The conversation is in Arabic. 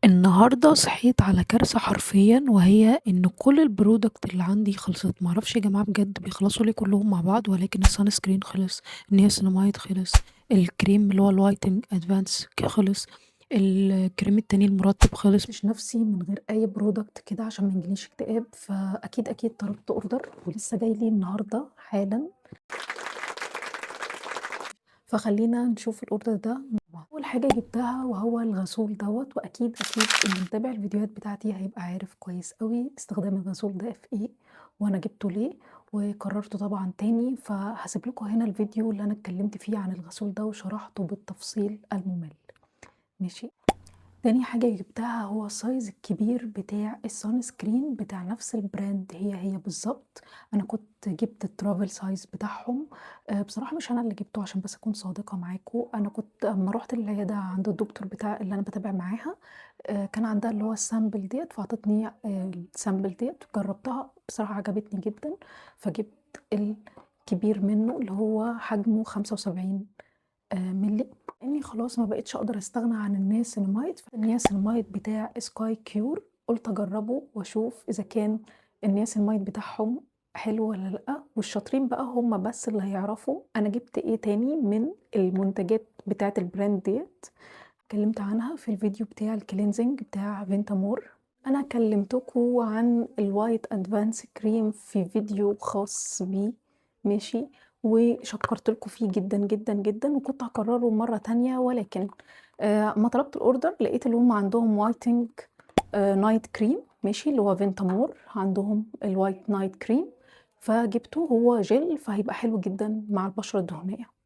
النهارده صحيت على كارثة حرفيًا، وهي إن كل الproduct اللي عندي خلصت، ما أعرفش يا جماعة بجد بيخلصوا ليه كلّهم مع بعض، ولكن الsunscreen خلص، الniacinamide خلص، الكريم اللي هو الwhitening advance خلص، الكريم التاني المرطب خلص. مش نفسي من غير أي product كده عشان ما يجيليش اكتئاب، فأكيد طلبت order ولسه جاي لي النهارده حالًا. فخلّينا نشوف الorder ده مع بعض. أول حاجة جبتها وهو الغسول دوّة، وأكيد اللي متابع الفيديوهات بتاعتي هيبقى عارف كويس أوي استخدام الغسول ده في إيه، وأنا جبته ليه، وكررته طبعًا تاني، فهاسيب لكم هنا الفيديو اللي أنا اتكلمت فيه عن الغسول ده وشرحته بالتفصيل الممل، ماشي؟ تاني حاجة جبتها هو السايز الكبير بتاع الsunscreen بتاع نفس البراند هي بالضبط، أنا كنت جبت الtravel size بتاعهم، بصراحة مش أنا اللي جبته عشان بس أكون صادقة معاكم، أنا كنت أمّا رُحت العيادة عند الدكتور اللي أنا باتابع معاها، كان عندها اللي هو الsample ديّة، فعطتني الsample ديّة جربتها بصراحة عجبتني جدًا، فجبت الكبير منه اللي هو حجمه 75 مللي، لإني خلاص ما بقيتش أقدر أستغنى عن النياسيناميد، فالنياسيناميد بتاع سكاي كيور قُلت أجرّبه وأشوف إذا كان النياسيناميد بتاعهم حلو والّا لأ، والشاطرين بقى هُم بس اللي هيعرفوا أنا جِبت إيه تاني من المنتجات بتاعة الbrand ديّة، اتكلمت عنها في الفيديو بتاع الcleansing بتاع فينتامور. أنا كلمتكم عن الwhite advance cream في فيديو خاص بيه، ماشي، وشكرت لكم فيه جدًا، وكنت هاكرره مرة تانية، ولكن أمّا طلبت الorder لقيت اللي هُم عندهم whitening night cream ماشي، اللي هو فينتامور عندهم الwhite night cream، فجبته هو جل فهيبقى حلو جدًا مع البشرة الدهنية.